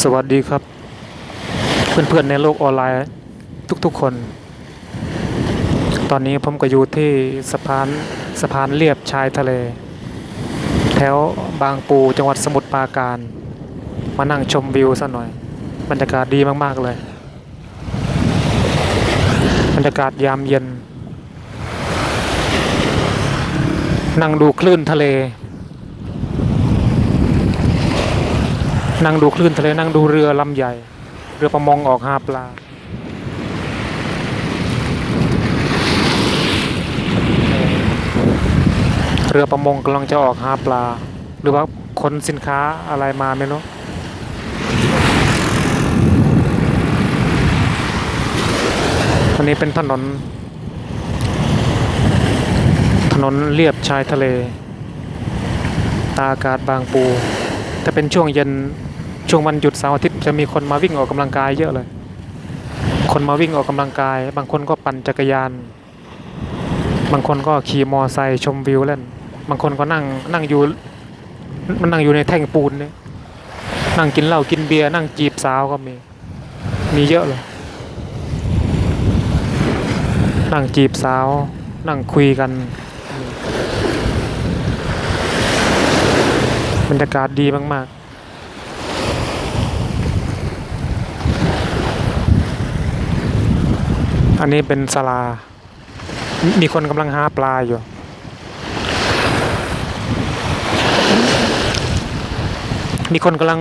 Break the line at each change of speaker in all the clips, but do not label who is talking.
สวัสดีครับเพื่อนๆในโลกออนไลน์ทุกๆคนตอนนี้ผมก็อยู่ที่สะพานเลียบชายทะเลแถวบางปูจังหวัดสมุทรปราการมานั่งชมวิวซะหน่อยบรรยากาศดีมากๆเลยบรรยากาศยามเย็นนั่งดูคลื่นทะเลนั่งดูคลื่นทะเลนั่งดูเรือลำใหญ่เรือประมงออกหาปลาเรือประมงกำลังจะออกหาปลาหรือว่าขนสินค้าอะไรมาไม่รู้อันนี้เป็นถนนเลียบชายทะเลตากอากาศบางปูถ้าเป็นช่วงเย็นช่วงวันหยุดเสาร์อาทิตย์จะมีคนมาวิ่งออกกำลังกายเยอะเลยคนมาวิ่งออกกำลังกายบางคนก็ปั่นจักรยานบางคนก็ขี่มอไซค์ชมวิวเล่นบางคนก็นั่งอยู่ในแท่งปูนนี่นั่งกินเหล้ากินเบียร์นั่งจีบสาวก็มีเยอะเลยนั่งจีบสาวนั่งคุยกันบรรยากาศดีมากๆอันนี้เป็นศาลามีคนกำลังหาปลาอยู่มีคนกำลัง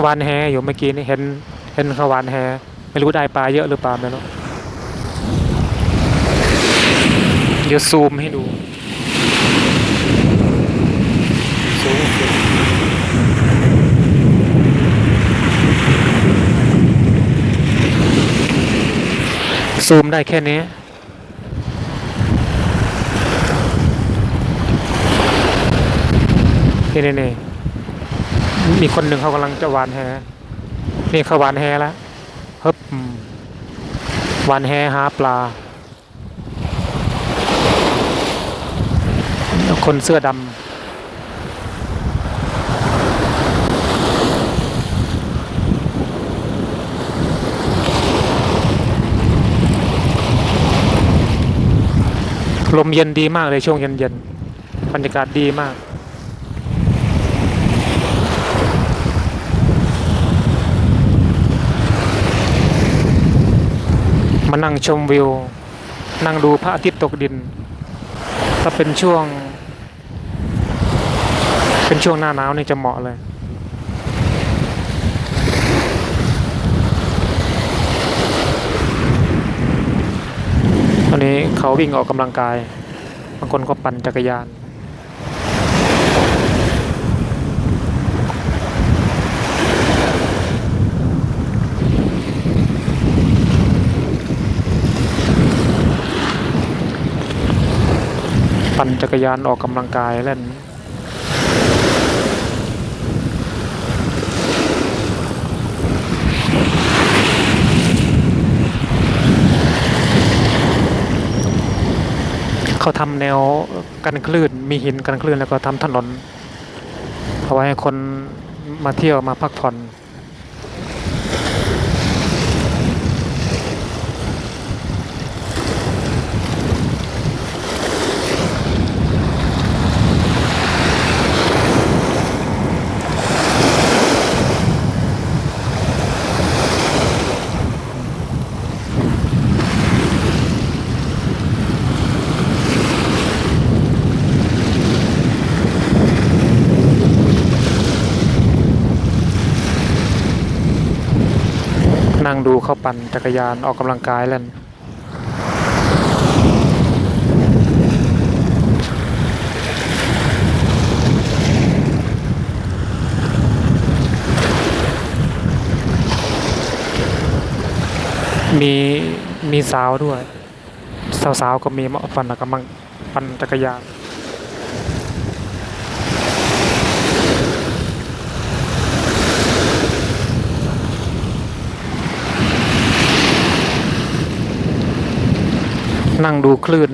วานแหอยู่เมื่อกี้นี่เห็นเขาวานแหไม่รู้ได้ปลาเยอะหรือเปล่าไม่รู้เดี๋ยวซูมให้ดูซูมได้แค่นี้นี่มีคนหนึ่งเขากำลังจะหวานแหนี่เขาหวานแหแล้วฮึบหวานแหหาปลาคนเสื้อดำลมเย็นดีมากเลยช่วงเย็นๆบรรยากาศดีมากมานั่งชมวิวนั่งดูพระอาทิตย์ตกดินถ้าเป็นช่วงหน้าหนาวนี่จะเหมาะเลยตอนนี้เขาวิ่งออกกำลังกายบางคนก็ปั่นจักรยานปั่นจักรยานออกกำลังกายเล่นเขาทำแนวกันคลื่นมีหินกันคลื่นแล้วก็ทำถนนเอาไว้ให้คนมาเที่ยวมาพักผ่อนนั่งดูเขาปั่นจักรยานออกกำลังกายเล่นมีสาวด้วยสาวๆก็มีมาปั่นจักรยานนั่งดูคลื่น บ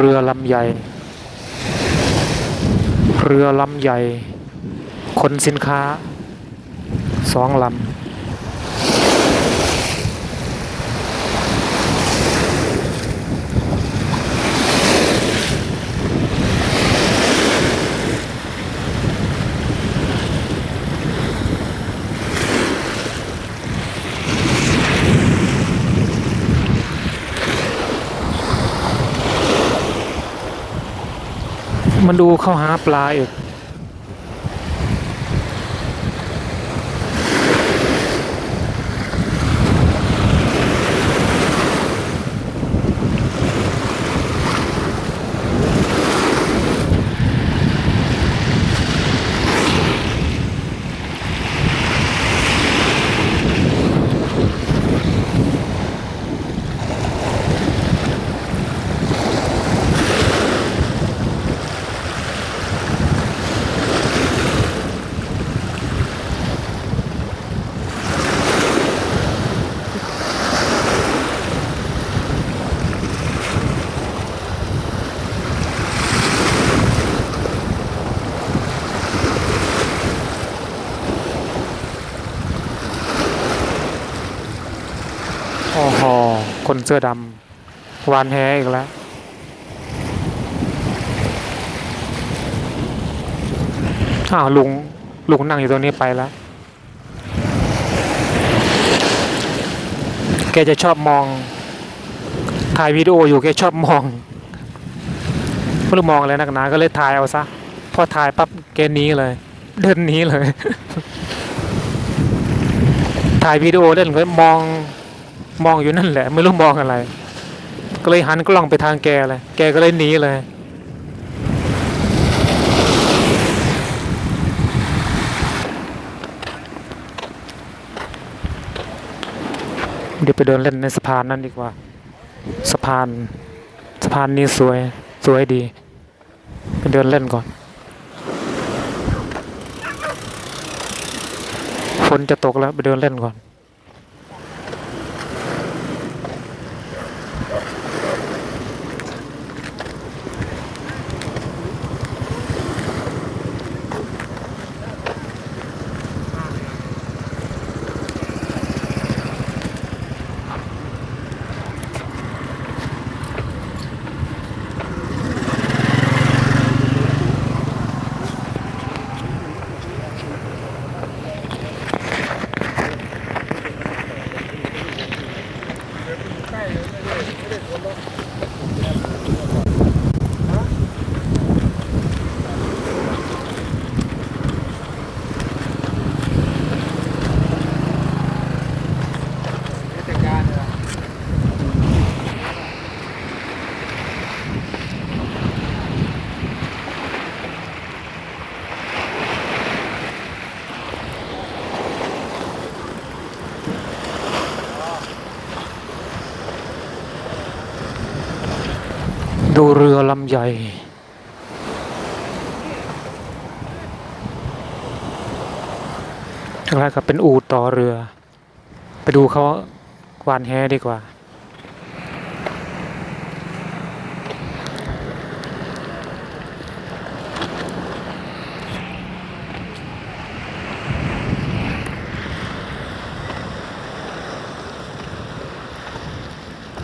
รือลำใหญ่เรือลำใหญ่ขนสินค้า2 ลำมันดูเข้าหาปลาอีกโอ้โหคนเสื้อดำหวานแหอีกแล้วอ้าวลุงนั่งอยู่ตรงนี้ไปแล้วแกจะชอบมองถ่ายวิดีโออยู่แกชอบมองไม่รู้มองอะไรนักหนาก็เลยถ่ายเอาซะพอถ่ายปั๊บแกหนีเลยเดินหนีเลย ถ่ายวิดีโอเล่นก็มองอยู่นั่นแหละไม่รู้มองอะไรก็เลยหันกล้องไปทางแกเลยแกก็เลยหนีเลยเดี๋ยวไปเดินเล่นในสะพานนั่นดีกว่าสะพานนี้สวยดีไปเดินเล่นก่อนฝนจะตกแล้วไปเดินเล่นก่อนดูเรือลำใหญ่อะไรก็เป็นอู่ต่อเรือไปดูเขาหวานแหดีกว่า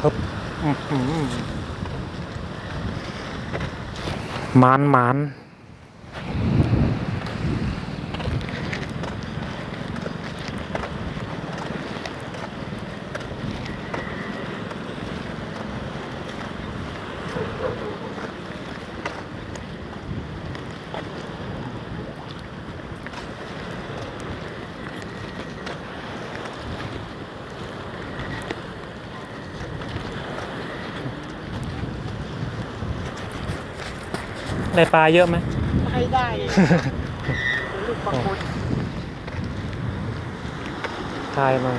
ครับหมานได้ปลาเยอะไหม
ไม่ได้ลูกบางคน
ทายมา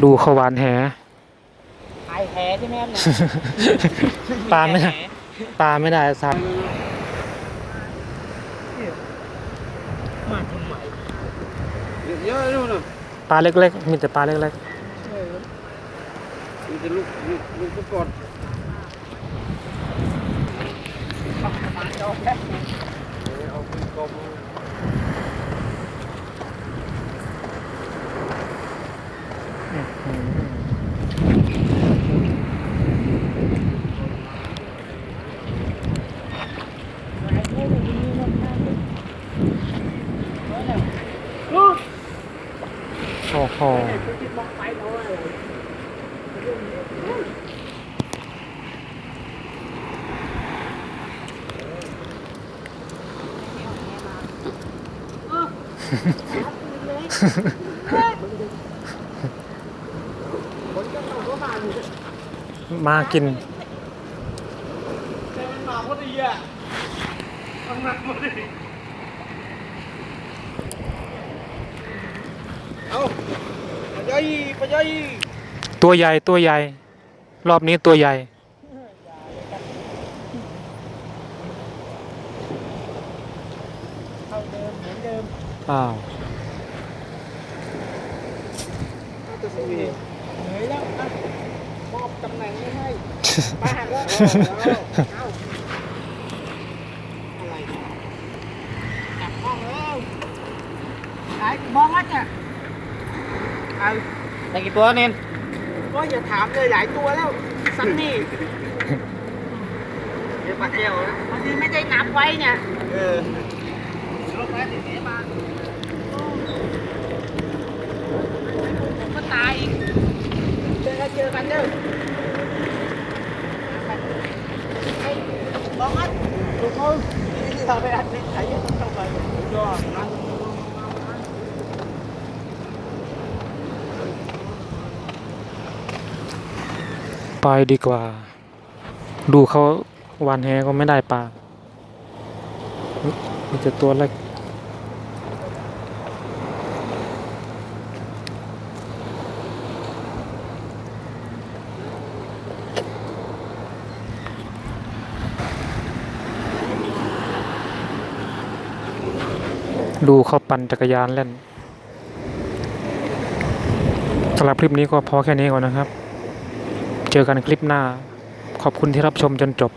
ดูเขาหวานแห
หายแหใช่ไหมครับเนี่ย
ปลาไม่ได้สับ
มาทำไมเยอะๆนู่นน่ะ
ปลาเล็กๆมีแต่ปลาเล็ก
เออ
มันจะลูกก็กด
มาจบแล้ว
เอาไปกลม
โอ้โหมากิน
มาพอดีอ่ะทำงานพอดีเอาปะย่อย
ตัวใหญ่ตัวใหญ่ รอบนี้ตัวใหญ่
เข้าเดิมเหมือนเดิม
อ้าว
จะสวี
เหนื่อยแล้วอ่ะมอบตำแหน่งนี้ให้มาหักแล้วเอาอะไรกลับห้องแล้วไหนมองแล้วเนี่ยเอา
ได้กี่ตัวนิน
ก็อย่าถามเลยหลายตัวแล้วซันนี่
เดี๋ยวปลาแก้วนะ
บางทีไม่ได้นับไว้เนี่ย
รถแม่ติดหนีมา
ผมก็ตายอีกเจอกันเด้อไอ้มองอันถูกมั้งนี่ทำไปอันนี้ไอ้ยังต้องไปยอดนะ
ไปดีกว่า ดูเขาหวานแหก็ไม่ได้ปลามีแต่ตัวเล็ก ดูเขาปั่นจักรยานเล่นสำหรับคลิปนี้ก็พอแค่นี้ก่อนนะครับ เจอกันคลิปหน้า ขอบคุณที่รับชมจนจบ